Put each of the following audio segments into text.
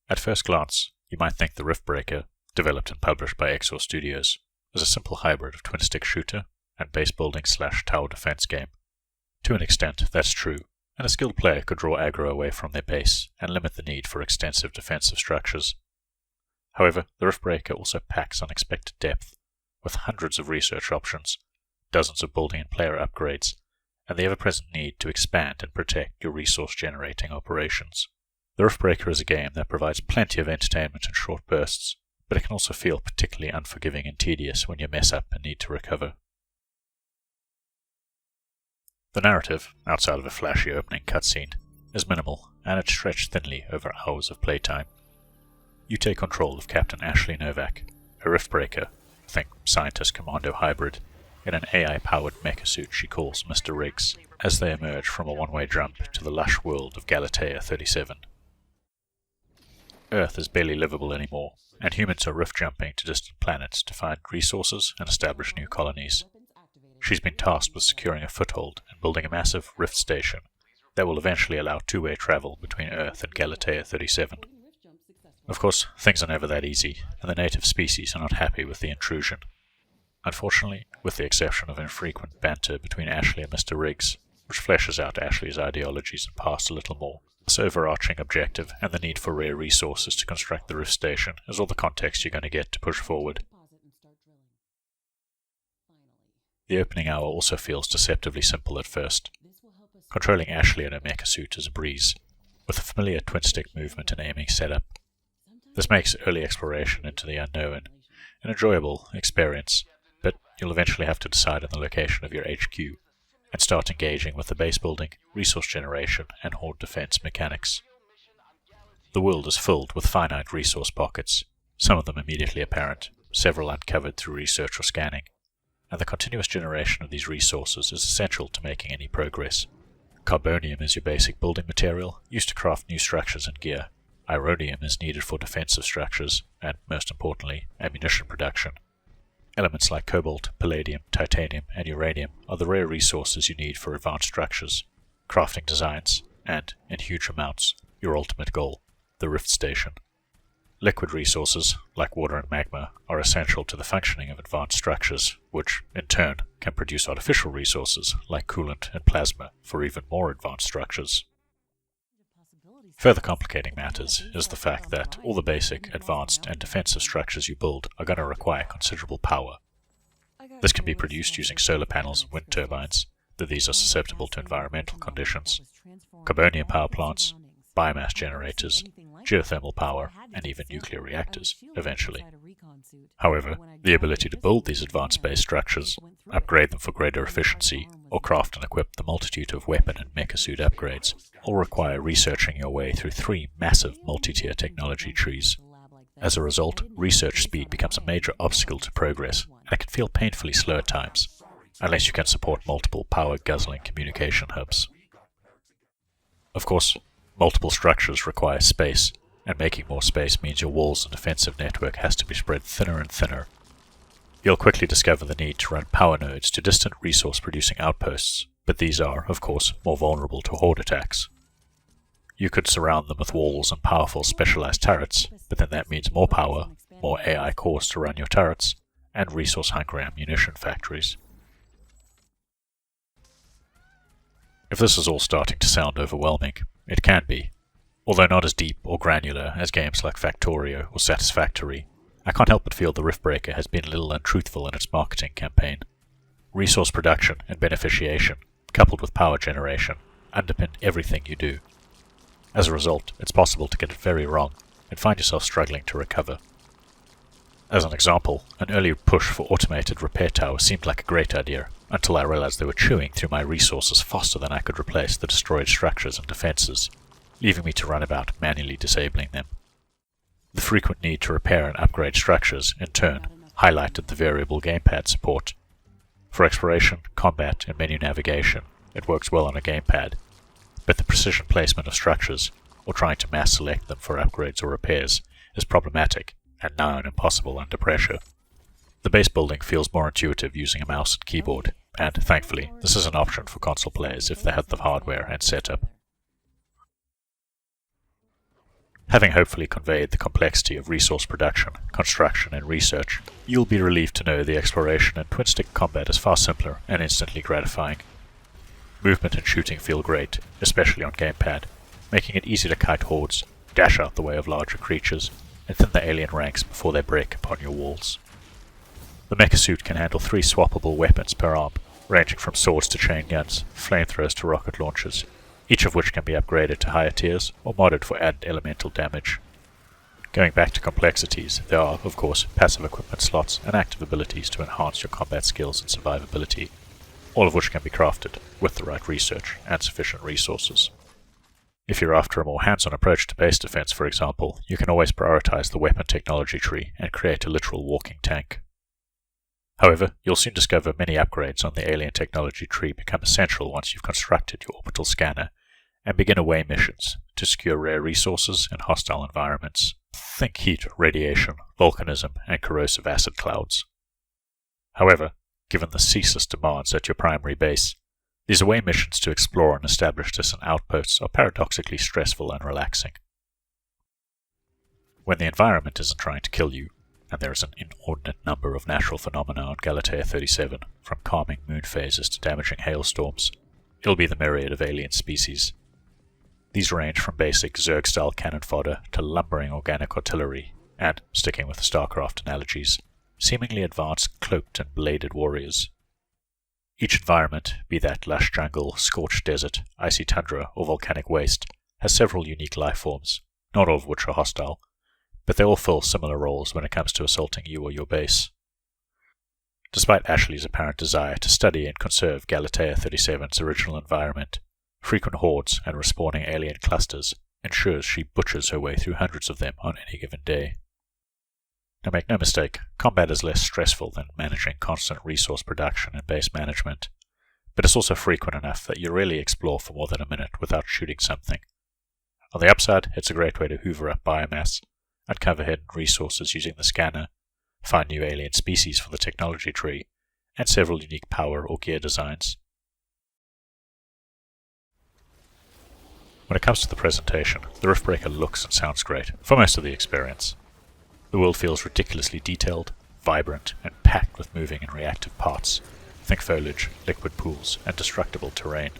At first glance, you might think the Riftbreaker, developed and published by EXOR Studios, is a simple hybrid of twin-stick shooter and base building/tower defense game. To an extent, that's true, and a skilled player could draw aggro away from their base and limit the need for extensive defensive structures. However, the Riftbreaker also packs unexpected depth, with hundreds of research options, dozens of building and player upgrades, and the ever-present need to expand and protect your resource-generating operations. The Riftbreaker is a game that provides plenty of entertainment in short bursts, but it can also feel particularly unforgiving and tedious when you mess up and need to recover. The narrative, outside of a flashy opening cutscene, is minimal, and it's stretched thinly over hours of playtime. You take control of Captain Ashley Novak, a Riftbreaker, think scientist commando hybrid, in an AI-powered mecha suit she calls Mr. Riggs, as they emerge from a one-way jump to the lush world of Galatea 37. Earth is barely livable anymore, and humans are rift-jumping to distant planets to find resources and establish new colonies. She's been tasked with securing a foothold and building a massive rift station that will eventually allow two-way travel between Earth and Galatea 37. Of course, things are never that easy, and the native species are not happy with the intrusion. Unfortunately, with the exception of infrequent banter between Ashley and Mr. Riggs, which fleshes out Ashley's ideologies and past a little more, this overarching objective and the need for rare resources to construct the rift station is all the context you're going to get to push forward. The opening hour also feels deceptively simple at first. Controlling Ashley in her mecha suit is a breeze, with a familiar twin-stick movement and aiming setup. This makes early exploration into the unknown an enjoyable experience, but you'll eventually have to decide on the location of your HQ and start engaging with the base building, resource generation, and horde defense mechanics. The world is filled with finite resource pockets, some of them immediately apparent, several uncovered through research or scanning, and the continuous generation of these resources is essential to making any progress. Carbonium is your basic building material, used to craft new structures and gear. Ironium is needed for defensive structures, and, most importantly, ammunition production. Elements like cobalt, palladium, titanium, and uranium are the rare resources you need for advanced structures, crafting designs, and, in huge amounts, your ultimate goal, the rift station. Liquid resources, like water and magma, are essential to the functioning of advanced structures, which, in turn, can produce artificial resources, like coolant and plasma, for even more advanced structures. Further complicating matters is the fact that all the basic, advanced, and defensive structures you build are going to require considerable power. This can be produced using solar panels and wind turbines, though these are susceptible to environmental conditions, carbonium power plants, biomass generators, geothermal power, and even nuclear reactors, eventually. However, the ability to build these advanced base structures, upgrade them for greater efficiency, or craft and equip the multitude of weapon and mecha suit upgrades all require researching your way through three massive multi-tier technology trees. As a result, research speed becomes a major obstacle to progress, and it can feel painfully slow at times, unless you can support multiple power-guzzling communication hubs. Of course, multiple structures require space, and making more space means your walls and defensive network has to be spread thinner and thinner. You'll quickly discover the need to run power nodes to distant resource-producing outposts, but these are, of course, more vulnerable to horde attacks. You could surround them with walls and powerful specialized turrets, but then that means more power, more AI cores to run your turrets, and resource-hungry ammunition factories. If this is all starting to sound overwhelming, it can be. Although not as deep or granular as games like Factorio or Satisfactory, I can't help but feel the Riftbreaker has been a little untruthful in its marketing campaign. Resource production and beneficiation, coupled with power generation, underpin everything you do. As a result, it's possible to get it very wrong and find yourself struggling to recover. As an example, an early push for automated repair towers seemed like a great idea, until I realized they were chewing through my resources faster than I could replace the destroyed structures and defenses, leaving me to run about manually disabling them. The frequent need to repair and upgrade structures, in turn, highlighted the variable gamepad support. For exploration, combat, and menu navigation, it works well on a gamepad, but the precision placement of structures, or trying to mass select them for upgrades or repairs, is problematic and nigh on impossible under pressure. The base building feels more intuitive using a mouse and keyboard, and thankfully, this is an option for console players if they have the hardware and setup. Having hopefully conveyed the complexity of resource production, construction, and research, you'll be relieved to know the exploration and twin-stick combat is far simpler and instantly gratifying. Movement and shooting feel great, especially on gamepad, making it easy to kite hordes, dash out the way of larger creatures, and thin the alien ranks before they break upon your walls. The mecha suit can handle 3 swappable weapons per arm, ranging from swords to chain guns, flamethrowers to rocket launchers, each of which can be upgraded to higher tiers or modded for added elemental damage. Going back to complexities, there are, of course, passive equipment slots and active abilities to enhance your combat skills and survivability, all of which can be crafted with the right research and sufficient resources. If you're after a more hands-on approach to base defense, for example, you can always prioritize the weapon technology tree and create a literal walking tank. However, you'll soon discover many upgrades on the alien technology tree become essential once you've constructed your orbital scanner and begin away missions to secure rare resources in hostile environments. Think heat, radiation, volcanism, and corrosive acid clouds. However, given the ceaseless demands at your primary base, these away missions to explore and establish distant outposts are paradoxically stressful and relaxing. When the environment isn't trying to kill you, and there is an inordinate number of natural phenomena on Galatea 37, from calming moon phases to damaging hailstorms, it'll be the myriad of alien species. These range from basic Zerg-style cannon fodder to lumbering organic artillery, and, sticking with the StarCraft analogies, seemingly advanced cloaked and bladed warriors. Each environment, be that lush jungle, scorched desert, icy tundra, or volcanic waste, has several unique life forms, not all of which are hostile, but they all fill similar roles when it comes to assaulting you or your base. Despite Ashley's apparent desire to study and conserve Galatea 37's original environment, frequent hordes and respawning alien clusters ensures she butchers her way through hundreds of them on any given day. Now make no mistake, combat is less stressful than managing constant resource production and base management, but it's also frequent enough that you rarely explore for more than a minute without shooting something. On the upside, it's a great way to hoover up biomass, uncover hidden resources using the scanner, find new alien species for the technology tree, and several unique power or gear designs. When it comes to the presentation, the Riftbreaker looks and sounds great for most of the experience. The world feels ridiculously detailed, vibrant, and packed with moving and reactive parts. Think foliage, liquid pools, and destructible terrain.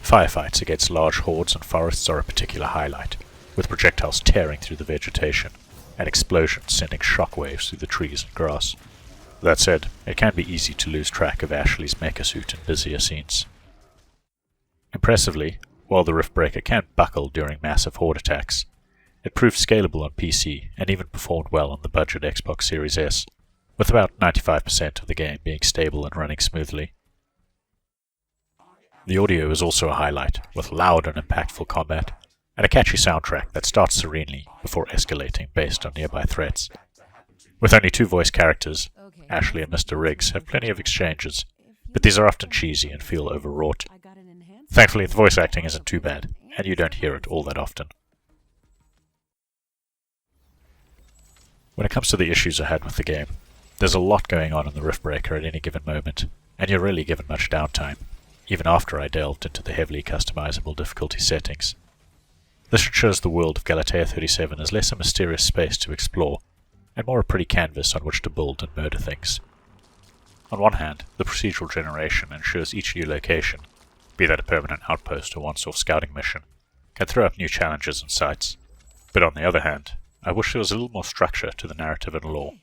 Firefights against large hordes and forests are a particular highlight, with projectiles tearing through the vegetation, and explosions sending shockwaves through the trees and grass. That said, it can be easy to lose track of Ashley's mecha suit in busier scenes. Impressively, while the Riftbreaker can buckle during massive horde attacks, it proved scalable on PC and even performed well on the budget Xbox Series S, with about 95% of the game being stable and running smoothly. The audio is also a highlight, with loud and impactful combat, and a catchy soundtrack that starts serenely before escalating based on nearby threats. With only 2 voice characters, Ashley and Mr. Riggs have plenty of exchanges, but these are often cheesy and feel overwrought. Thankfully, the voice acting isn't too bad, and you don't hear it all that often. When it comes to the issues ahead with the game, there's a lot going on in the Riftbreaker at any given moment, and you're rarely given much downtime, even after I delved into the heavily customizable difficulty settings. This ensures the world of Galatea 37 is less a mysterious space to explore, and more a pretty canvas on which to build and murder things. On one hand, the procedural generation ensures each new location, be that a permanent outpost or once-off scouting mission, can throw up new challenges and sites. But on the other hand, I wish there was a little more structure to the narrative and lore,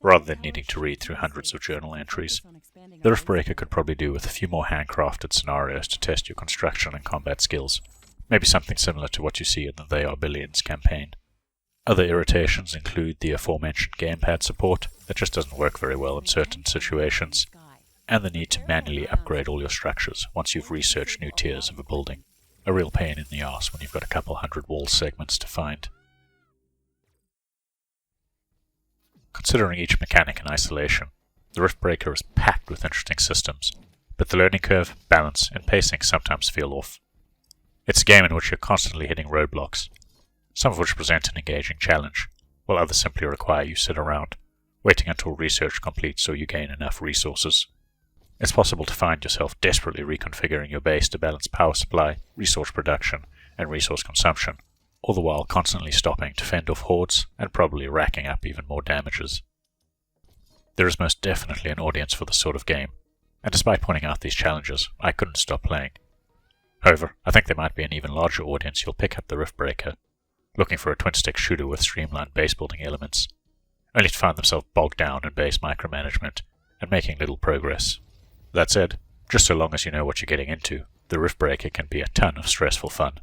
rather than needing to read through hundreds of journal entries. The Riftbreaker could probably do with a few more handcrafted scenarios to test your construction and combat skills, maybe something similar to what you see in the They Are Billions campaign. Other irritations include the aforementioned gamepad support that just doesn't work very well in certain situations, and the need to manually upgrade all your structures once you've researched new tiers of a building. A real pain in the arse when you've got a couple hundred wall segments to find. Considering each mechanic in isolation, the Riftbreaker is packed with interesting systems, but the learning curve, balance, and pacing sometimes feel off. It's a game in which you're constantly hitting roadblocks, some of which present an engaging challenge, while others simply require you sit around, waiting until research completes so you gain enough resources. It's possible to find yourself desperately reconfiguring your base to balance power supply, resource production, and resource consumption, all the while constantly stopping to fend off hordes and probably racking up even more damages. There is most definitely an audience for this sort of game, and despite pointing out these challenges, I couldn't stop playing. However, I think there might be an even larger audience who'll pick up the Riftbreaker, looking for a twin-stick shooter with streamlined base-building elements, only to find themselves bogged down in base micromanagement and making little progress. That said, just so long as you know what you're getting into, the Riftbreaker can be a ton of stressful fun.